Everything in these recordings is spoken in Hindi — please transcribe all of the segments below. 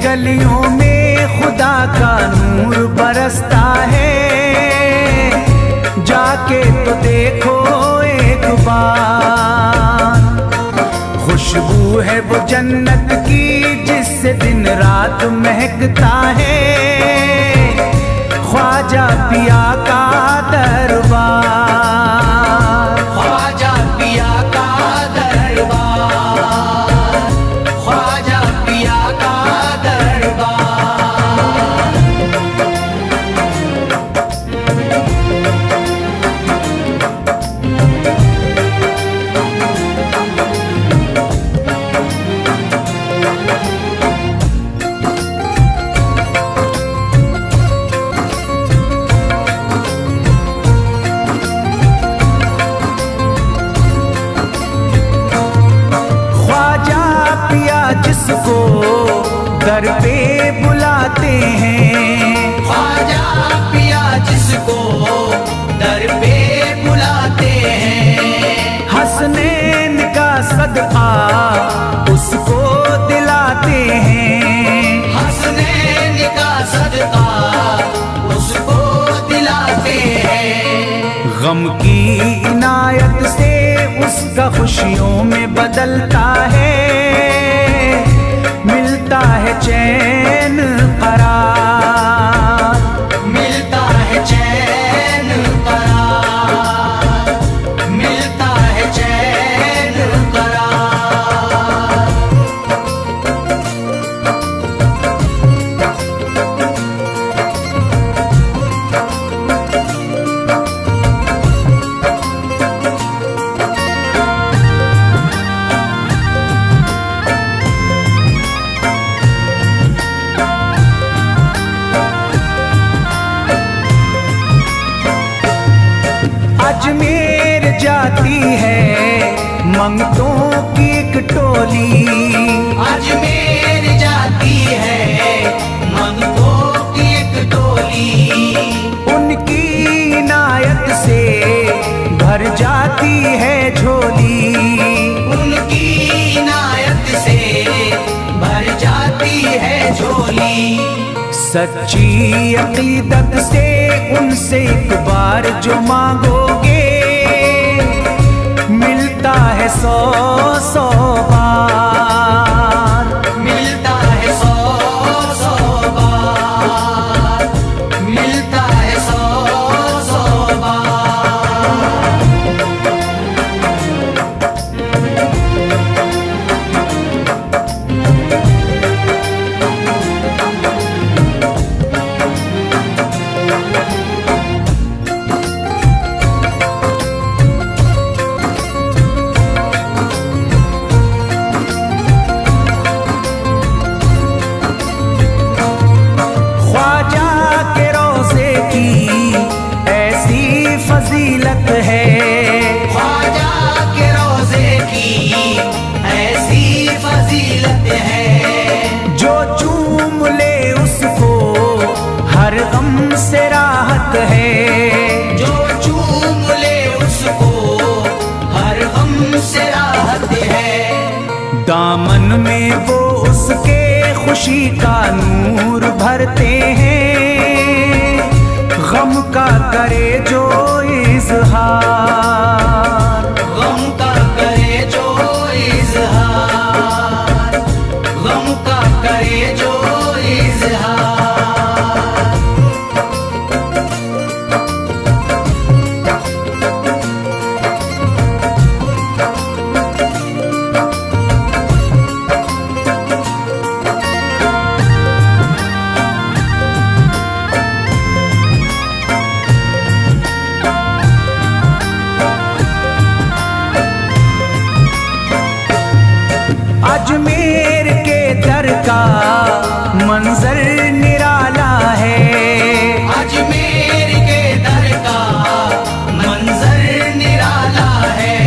गलियों में खुदा का नूर बरसता है। जाके तो देखो एक बार, खुशबू है वो जन्नत की जिससे दिन रात महकता है। ख्वाजा पिया का दरबार, ख्वाजा पिया का दरबार, ख्वाजा पिया का दरबार। जिसको दर पे बुलाते हैं, ख्वाजा पिया जिसको दर पे बुलाते हैं। हसनैन का सदका उसको दिलाते हैं, हसनैन का सदका उसको दिलाते हैं। गम की इनायत से उसका खुशियों में बदलता है। मिलता है चैन करार, मिलता है चैन करार, मिलता है चैन करार। अजमेर जाती है मंगतों की एक टोली, अजमेर जाती है मंगतों की एक टोली। उनकी इनायत से भर जाती है झोली, उनकी इनायत से भर जाती है झोली। सच्ची अकीदत से उनसे एक बार जो मांगोगे मिलता है 100 बार, मिलता है 100 बार, मिलता है 100 बार। फजीलत है ख्वाजा के रोज़े की ऐसी फजीलत है। जो चूम ले उसको हर गम से राहत है, जो चूम ले उसको हर गम से राहत है। दामन में वो उसके खुशी का नूर भरते हैं। गम का करे जो इज़हार, गम का करे जो इज़हार, गम का करे जो इज़हार। अजमेर के दर का मंजर निराला है, अजमेर के दर का मंजर निराला है।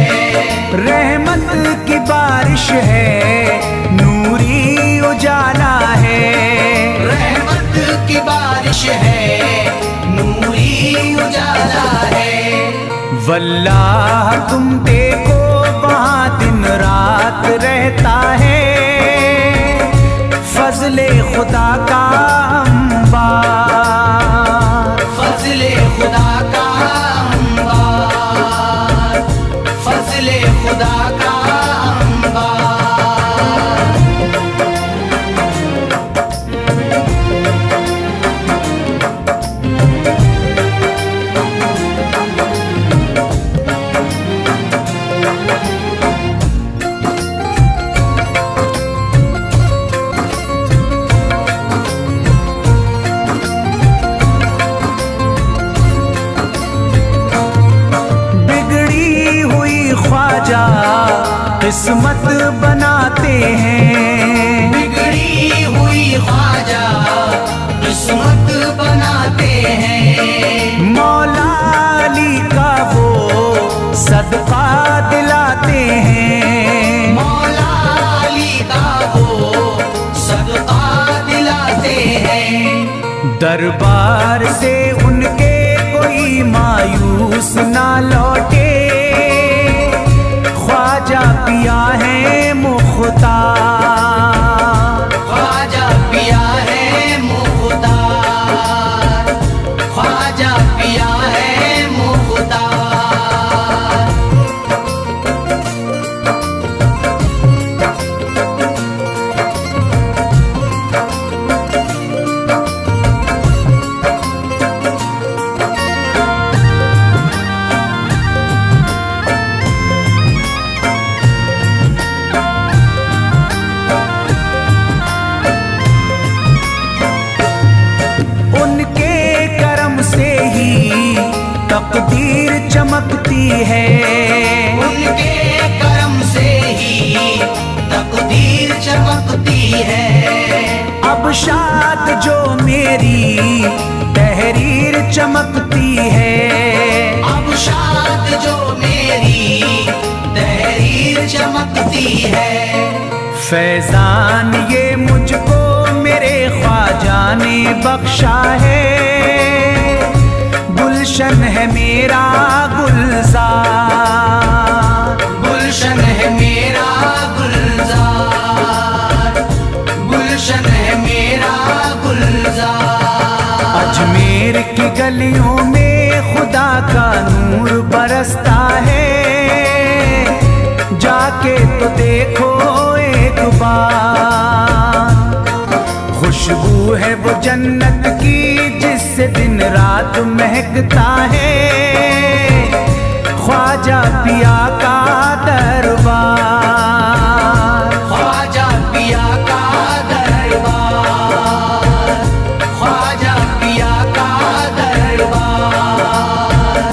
रहमत की बारिश है, नूरी उजाला है, रहमत की बारिश है, नूरी उजाला है। वल्लाह तुम देखो वहाँ दिन रात रहता है। फजले खुदा का अंबार, फजले खुदा का अंबार, फजले खुदा का अंबार। किस्मत बनाते हैं, बिगड़ी हुई ख्वाजा किस्मत बनाते हैं। मौला अली का वो सदका दिलाते हैं, मौला अली का वो सदका दिलाते हैं। दरबार से उनके कोई मायूस ना लौटे, ख्वाजा पिया है मुख्तार, ख्वाजा पिया है मुख्तार, ख्वाजा पिया है मुख्तार। तकदीर चमकती है, उनके करम से ही तकदीर चमकती है। अब शाद जो मेरी तहरीर चमकती है, अब शाद जो मेरी तहरीर चमकती है। फैजान ये मुझको मेरे ख्वाजा ने बख्शा है, गुलशन है मेरा गुलजार, गुलशन है मेरा गुलजार, गुलशन है मेरा गुलजार। अजमेर की गलियों में खुदा का नूर बरसता है, जाके तो देखो एक बार। खुशबू है वो जन्नत की जिससे दिन रात महकता है, ख्वाजा पिया का दरबार, ख्वाजा पिया का दरबार, ख्वाजा पिया का दरबार,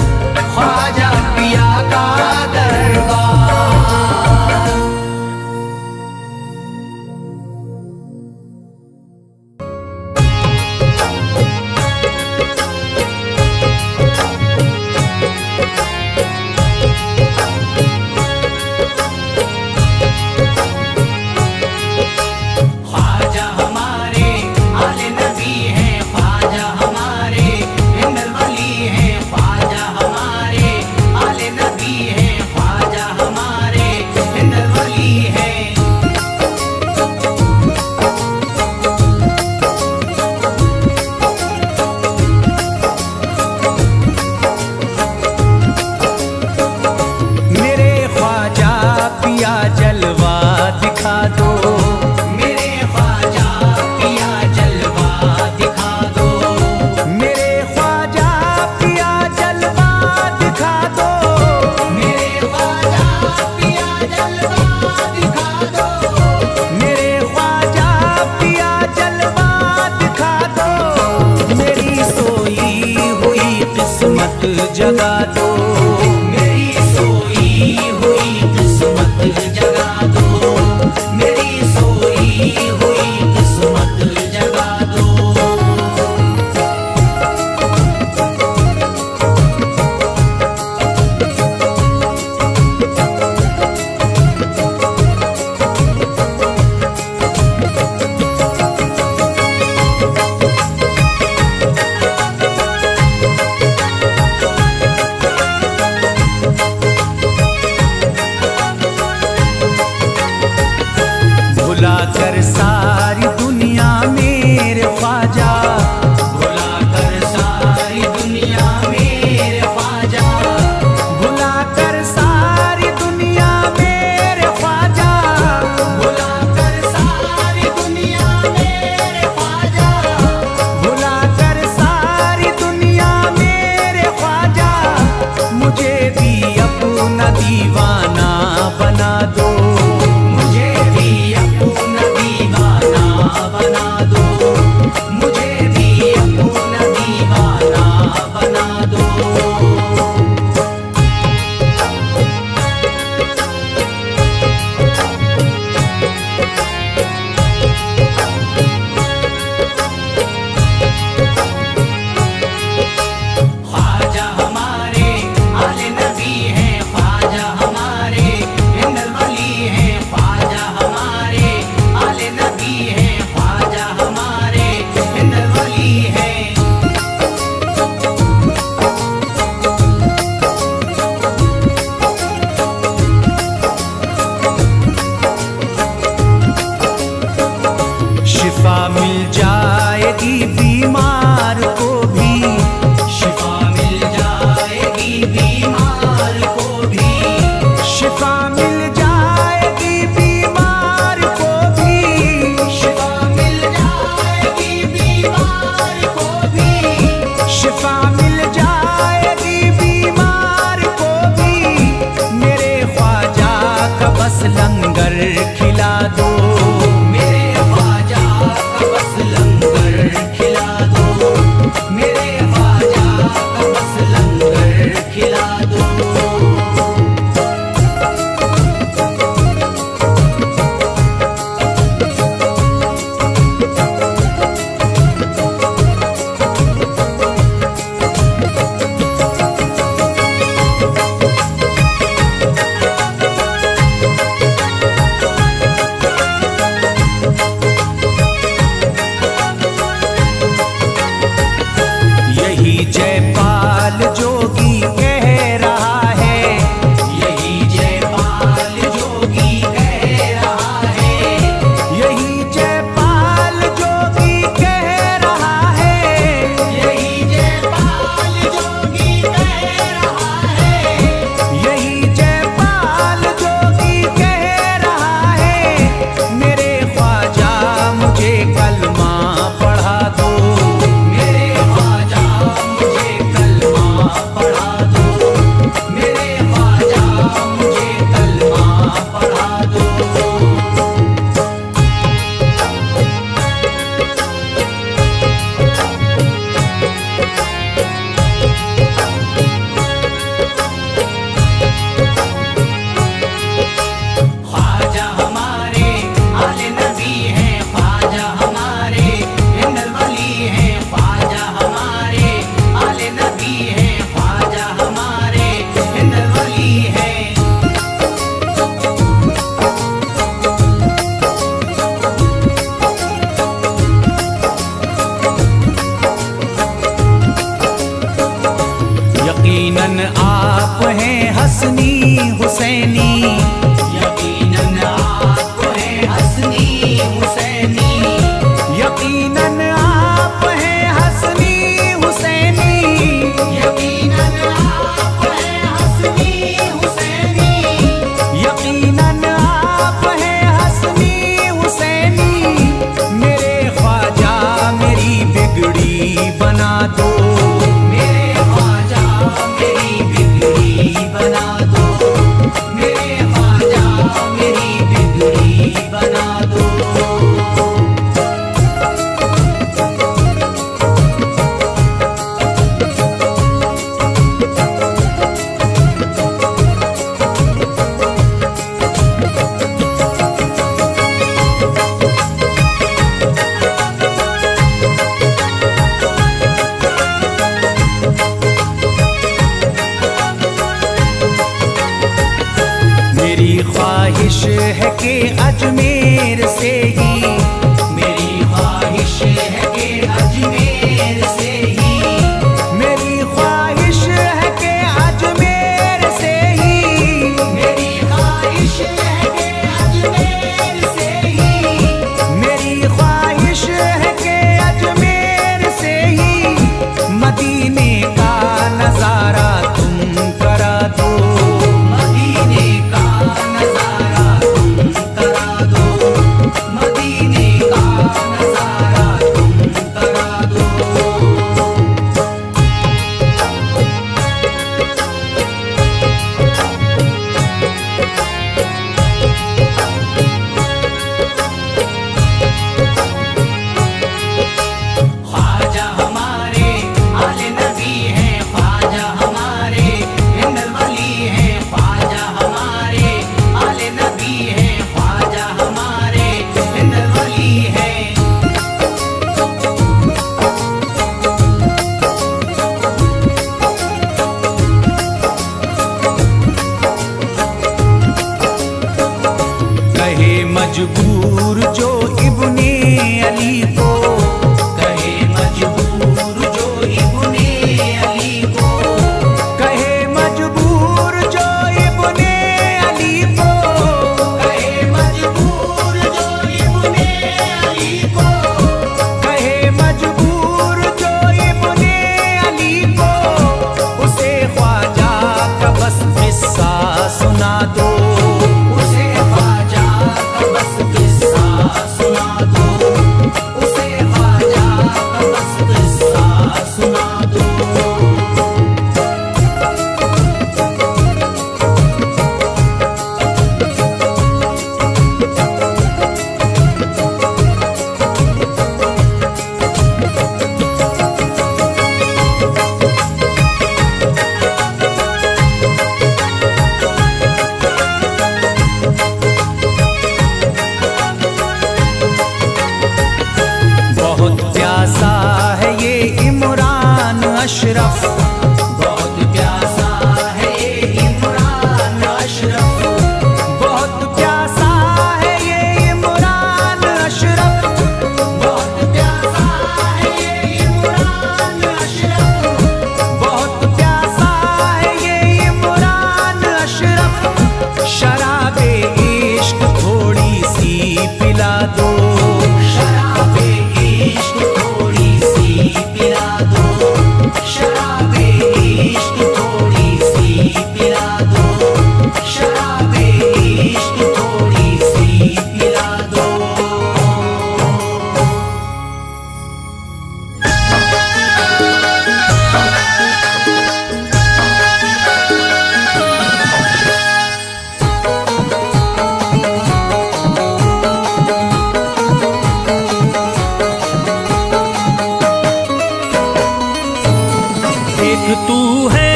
ख्वाजा पिया का दरबार। जगा दो, मेरी सोई हुई किस्मत जगा दो, मेरी सोई हुई किस्मत जगा दो। शिफा मिल जाएगी बीमार को भी, मेरे ख्वाजा का बस लंगर खिला दो। मेरे ख्वाजा का बस लंगर खिला दो, मेरे ख्वाजा का बस लंगर खिला दो। यही जयपाल जोगी कह रहा है, यही जयपाल जोगी कह रहा है, यही जयपाल जोगी कह रहा है, यही जयपाल जोगी कह रहा है, यही जयपाल जोगी कह रहा है। मेरे ख्वाजा मुझे कलमा पढ़ा दो, मेरे ख्वाजा मुझे कलमा पढ़ा दो, मेरे ख्वाजा मुझे कलमा पढ़ा दो। ख्वाजा हमारे आले नबी हैं, ख्वाजा हमारे हिंदल वली हैं, ख्वाजा हमारे आले नबी हैं, ख्वाजा हमारे हिंदल वली हैं। यकीनन आप हैं हसनी हुसैनी, यकीनन आप हैं हसनी हुसैनी, यकीनन आप हैं हसनी हुसैनी, यकीनन आप हैं हसनी हुसैनी, यकीनन आप हैं हसनी हुसैनी। मेरे ख्वाजा मेरी बिगड़ी बना दो, मेरे ख्वाजा मेरी बिगड़ी बना दो, मेरे ख्वाजा मेरी बिगड़ी बना दो। मेरी ख्वाहिश है कि अजमेर से ही, मेरी ख्वाहिश है कि अजमेर से ही, मेरी ख्वाहिश है कि अजमेर से ही, मेरी ख्वाहिश है कि अजमेर से ही, मेरी ख्वाहिश है कि अजमेर से ही मदीने का नजारा तुम करा दो, मदीने का नजारा तुम करा दो, अशरफ। बहुत प्यासा है ये इमरान अशरफ, बहुत प्यासा है ये इमरान अशरफ। बहुत प्यासा है ये इमरान अशरफ, बहुत प्यासा है ये इमरान अशरफ। शराबे इश्क थोड़ी सी पिला दो, शराबे इश्क थोड़ी सी पिला दो, शराबे इश्क थोड़ी सी पिला दो, शराबे इश्क थोड़ी सी पिला दो। एक तू है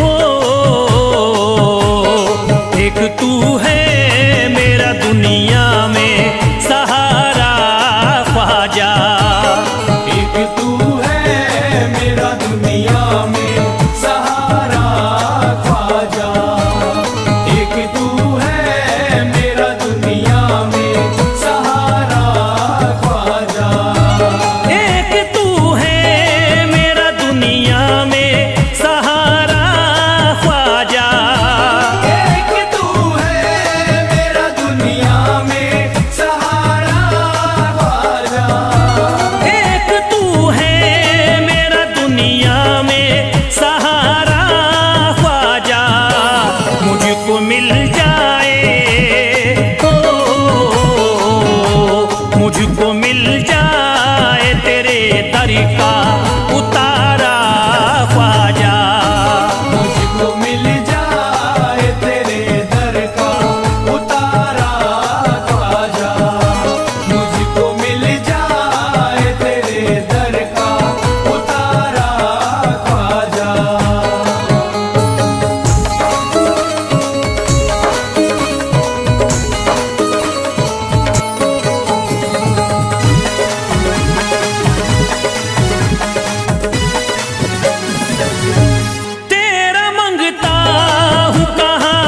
ओ, एक तू है मेरा दुनिया में सहारा ख्वाजा। एक तू है मेरा दुनिया में सहारा ख्वाजा। एक तू है मेरा दुनिया में सहारा ख्वाजा। एक तू है मेरा दुनिया में सहारा ख्वाजा। एक तू है मेरा दुनिया में सहारा ख्वाजा। एक तू है मेरा दुनिया में सहारा ख्वाजा। मुझको मिल जाए ओ, मुझको मिल जाए तेरे दर का उतारा ख्वाजा। मुझको मिल जाए तेरे दर का उतारा ख्वाजा। मुझको मिल जाए तेरे दर का उतारा ख्वाजा। तेरा मंगता हूँ कहाँ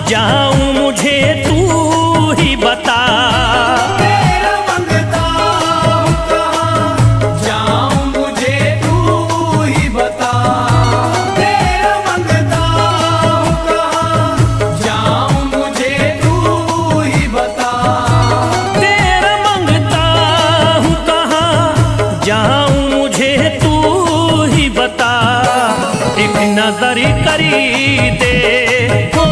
जाऊँ मुझे तू ही बता। तेरा मंगता हूँ कहाँ जाऊँ मुझे तू ही बता। तेरा मंगता हूँ कहाँ जाऊँ मुझे तू ही बता। तेरा मंगता हूँ कहाँ जाऊँ मुझे तू ही बता। एक नजर करी दे हो,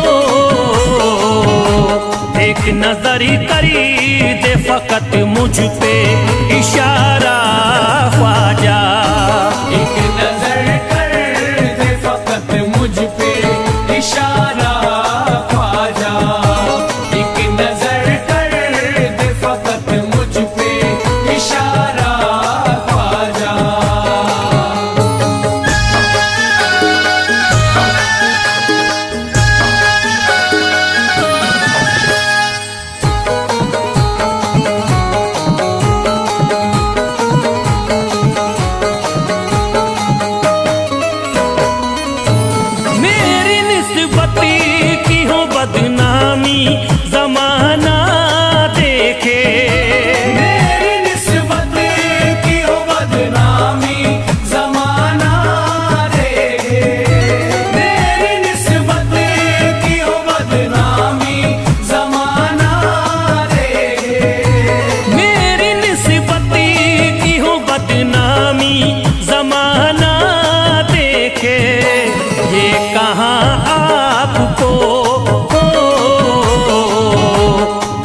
एक नजर करी दे फकत मुझ पे इशारा ख्वाजा। एक नजर कर दे फकत मुझ पे इशारा ख्वाजा। एक नजर कर दे फकत मुझ पे इशारा ख्वाजा। मेरी निस्बत की हो बदनामी जमाना देखे। मेरी निस्बत की हो बदनामी जमाना देखे। मेरी निस्बत की हो बदनामी जमाना देखे। मेरी निस्बत की हो बदनामी जमाना देखे। ये कहाँ आपको हो,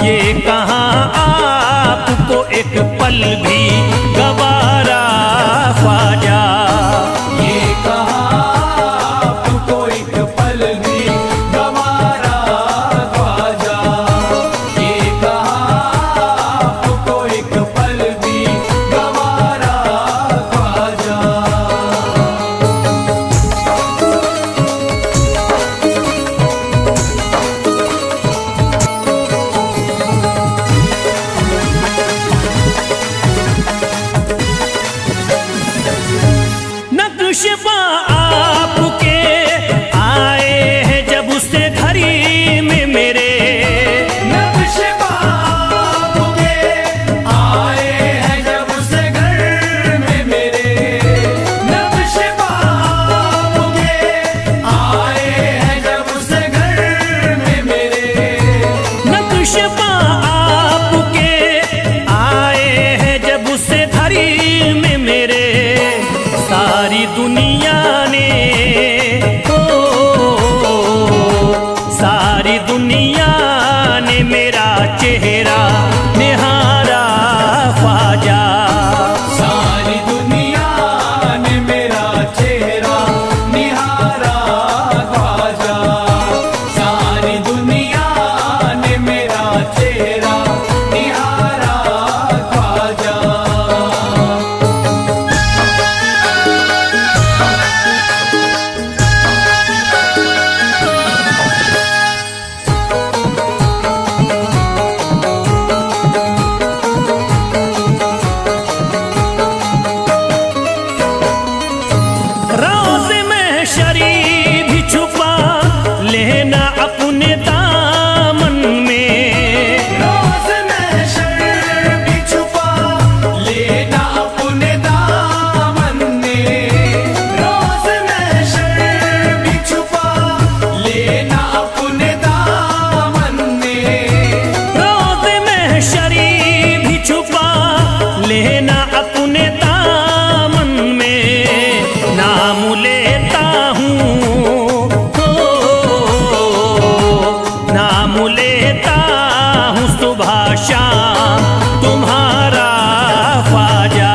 ये कहाँ आपको एक पल भी गवारा ख्वाजा। ये कहाँ आपको एक पल भी गवारा ख्वाजा। ये कहाँ आपको एक पल भी गवारा ख्वाजा। नक्शबा आपके आए हैं जब उससे घड़ी में मेरे, नक्शबा आपके आए हैं जब उसे घर में मेरे, नक्शबा आपके आए हैं जब उसे घर में मेरे, नक्शबा आपके आए हैं जब उससे घड़ी में मेरे। सारी दुनिया ने सारी दुनिया ने मेरा चेहरा निहारा ख्वाजा, सारी दुनिया ने मेरा चेहरा निहारा ख्वाजा, सारी दुनिया ने मेरा चेहरा निहारा ख्वाजा। रोज़ महशरी भी छुपा लेना अपने दामन में, रोज़ महशर भी छुपा लेना अपने दामन में, रोज़ महशर भी छुपा लेना अपने दामन में, रोज़ महशरी भी छुपा लेना अपने दामन में। नाम लेता हूँ नाम लेता हूँ सुबह शाम तुम्हारा ख्वाजा,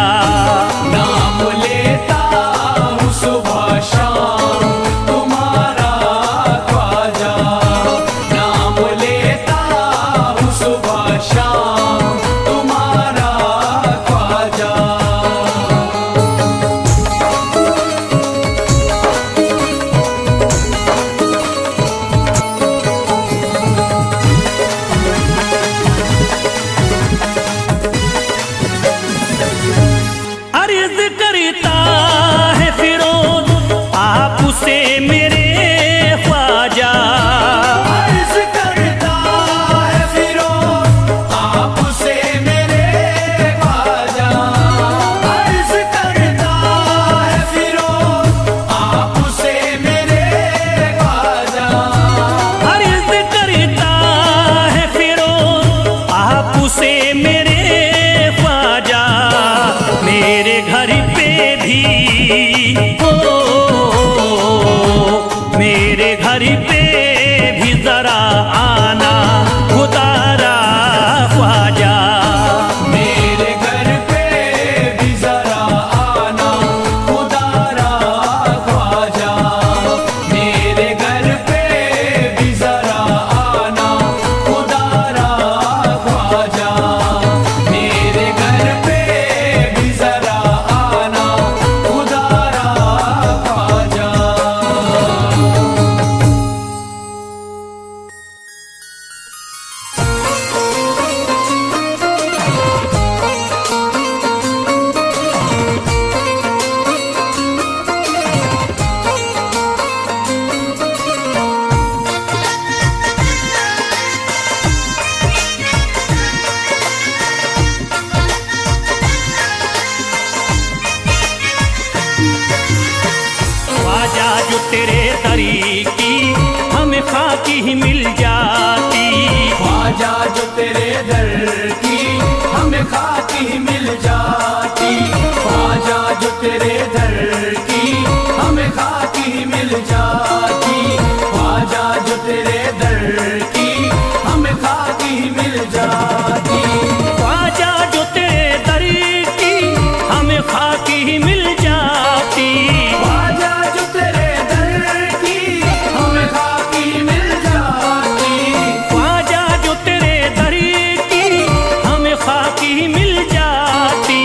नाम लेता हूँ सुबह शाम तुम्हारा ख्वाजा, नाम लेता हूँ सुबह शाम तुम्हारा ख्वाजा। अर्ज करता है फिरोज आपसे मेरे ख्वाजा, अर्ज करता है फिरोज आपसे मेरे ख्वाजा, अर्ज करता है फिरोज आपसे मेरे ख्वाजा, अर्ज करता है फिरोज आपसे मेरे ख्वाजा। मेरे घर पे भी मेरे घर पे भी जरा आना खुदारा ख्वाजा, मेरे घर पे भी जरा आना खुदारा ख्वाजा, मेरे घर पे भी जरा आना खुदारा ख्वाजा, मेरे घर पे भी जरा आना खुदारा ख्वाजा। ख्वाजा जो तेरे दरी की हमें खाकी ही मिल जाती, ख्वाजा जो तेरे दर की हमें खाकी मिल जाती, ख्वाजा जो तेरे दर की हमें खाकी मिल जाती, ख्वाजा जो तेरे दर की हमें खाकी मिल जाती, ख्वाजा जो तेरे दरी की हमें खाकी ही मिल जाती, ख्वाजा जो तेरे दर की हमें खाकी मिल जाती, ख्वाजा जो तेरे दरी की हमें खाकी ही मिल जाती।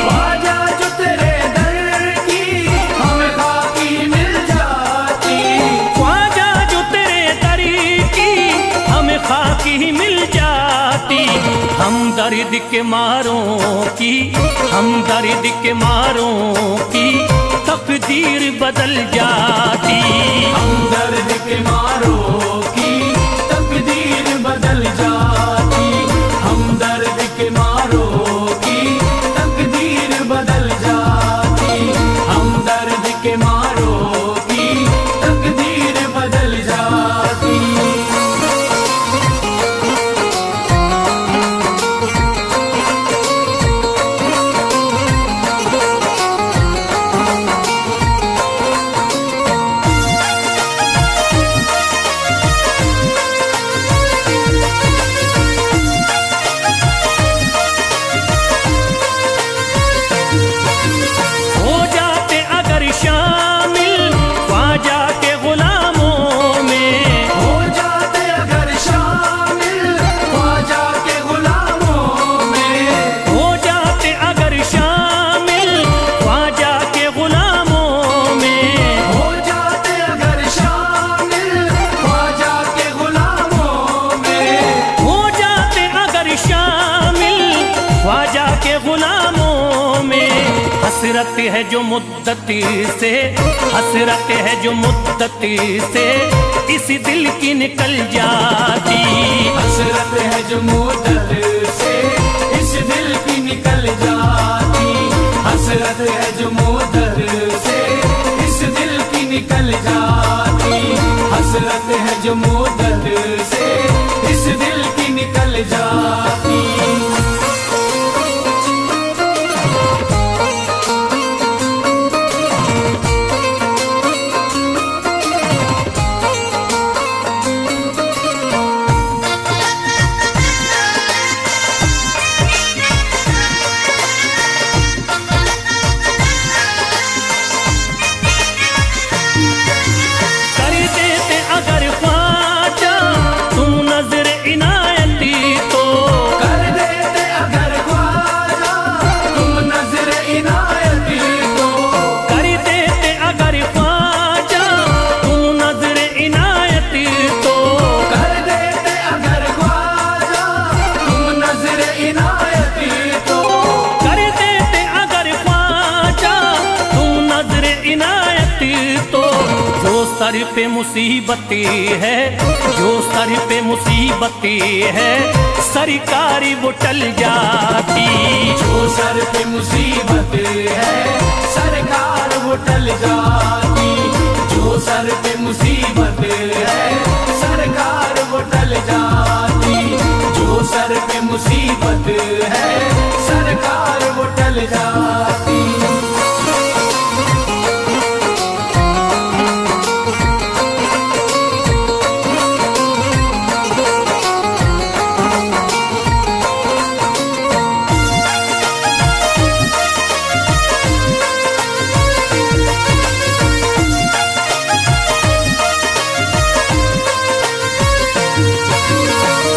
ख्वाजा जो तेरे दर की हमें खाकी मिल जाती, ख्वाजा जो तेरे दरी की हमें खाकी ही मिल जाती। हम दर्द के मारों की हम दर्द के मारों की तकदीर बदल जाती। हमदर्द के मारों की तकदीर बदल जाती। हमदर्द के मारों की तकदीर बदल जाती। हमदर्द के मारों की तकदीर बदल जाती। हो जाते अगर शामिल ख्वाजा के गुलामों में, हो जाते अगर शामिल ख्वाजा के गुलामों में। हो जाते अगर शामिल ख्वाजा के गुलामों में, हो जाते अगर शामिल ख्वाजा के गुलामों में। हो जाते अगर शामिल ख्वाजा के गुलामों में। हसरत है जो मुद्दती से, हसरत है जो मुद्दती से इस दिल की निकल जाती। हसरत है जो मुद्दत से इस दिल की निकल जाती। हसरत है जो मुद्दत से इस दिल की निकल जाती। हसरत है जो मुद्दत से इस दिल की निकल जाती। कर देते अगर ख्वाजा तुम नजर इनायती तो, कर देते अगर ख्वाजा तुम नजर इनायती तो। कर देते अगर ख्वाजा तुम नजर इनायती तो, कर देते अगर ख्वाजा तुम नजर इनायती तो। कर देते अगर ख्वाजा तुम नजर इनायती तो। जो सर पे मुसीबती है, जो सर पे मुसीबती है सरकारी वो टल जाती। जो सर पे मुसीबत है सरकार वो टल जाती। जो सर पे मुसीबत है सरकार वो टल जाती। जो सर पे मुसीबत है सरकार वो टल जाती।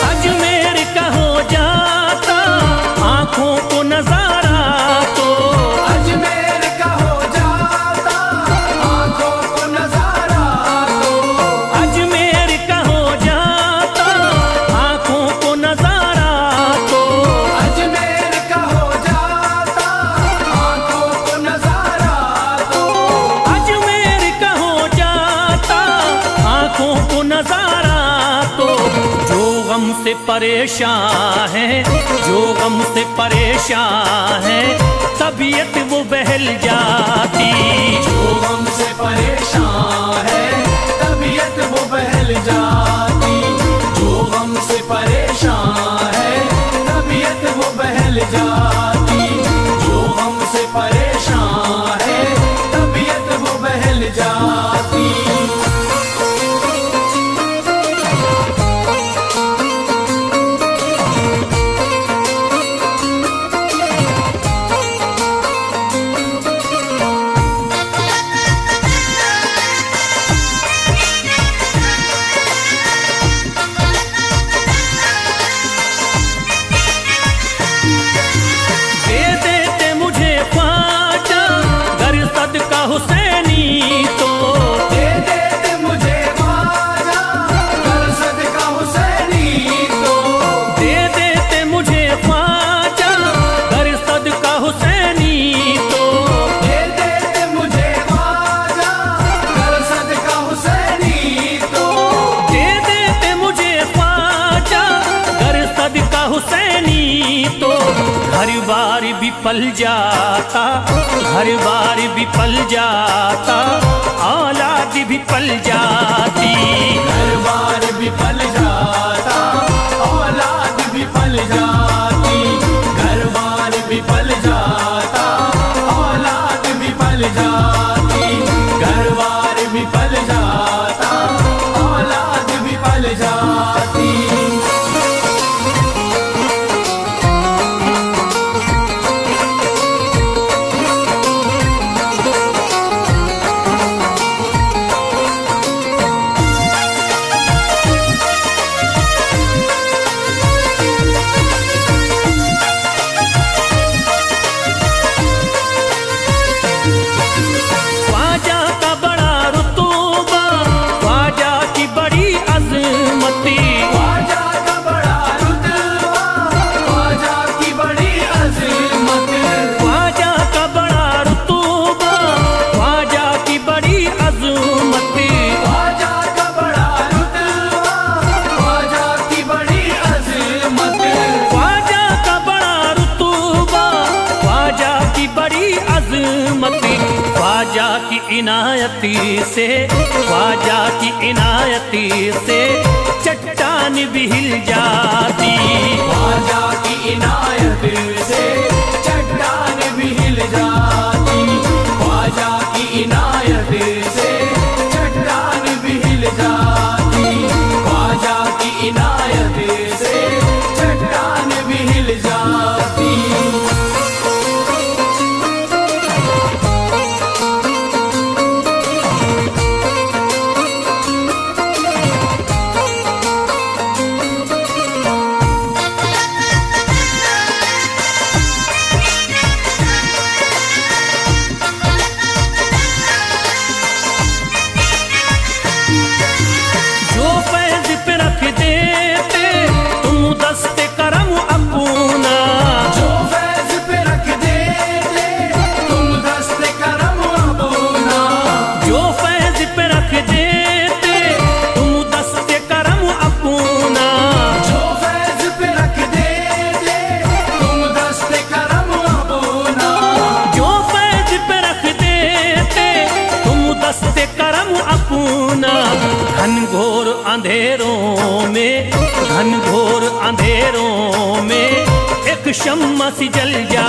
अजमेर का हो जाता आंखों को नजारा तो, अजमेर का हो जाता आंखों को नजारा तो। अजमेर का हो जाता आंखों को नजारा तो। अजमेर का हो जाता आंखों को नजारा तो। अजमेर का हो जाता आंखों को नजारा तो। जो गम से परेशान है, जो गम से परेशान है तबीयत वो बहल जाती। जो गम से परेशान है तबीयत वो बहल जाती। जो गम से परेशान है तबीयत वो बहल जाती। जो गम से परेशान है तबीयत वो बहल जाती। पल जाता, घर बार भी पल जाता, औलाद भी पल जाती। घर बार भी पल जाता, औलाद भी पल जाती। घर बार भी पल जाता, औलाद भी पल जाती। घर बार भी पल जाता, औलाद भी पल जाती। ख्वाजा का बड़ा रुतबा, ख्वाजा की बड़ी अजमती, ख्वाजा का बड़ा रुतबा, ख्वाजा की बड़ी अज़मत। ख्वाजा का बड़ा रुतबा, ख्वाजा की बड़ी अजमती। ख्वाजा का बड़ा रुतबा, ख्वाजा की बड़ी अज़मत। ख्वाजा का बड़ा रुतबा, ख्वाजा की बड़ी अजमती। ख्वाजा की इनायती से, ख्वाजा की इनायती से चट्टान भी हिल जाती। ख्वाजा की इनायत से चट्टान भी हिल जाती। ख्वाजा की इनायत से चट्टान भी हिल जाती। ख्वाजा की इनायत से चट्टान भी हिल जाती। जो फैज पे रख देते तुम दस्ते करम अपना, जो फैज पे रख देते तुम दस्ते करम अपना। जो फैज पे रख देते तुम दस्ते करम अपना। जो फैज पे रख देते तुम दस्ते करम अपना। जो फैज पे रख देते तुम दस्ते करम अपना। घनघोर अंधेरों में, घनघोर अंधेरों में एक शम्मा सी जल जा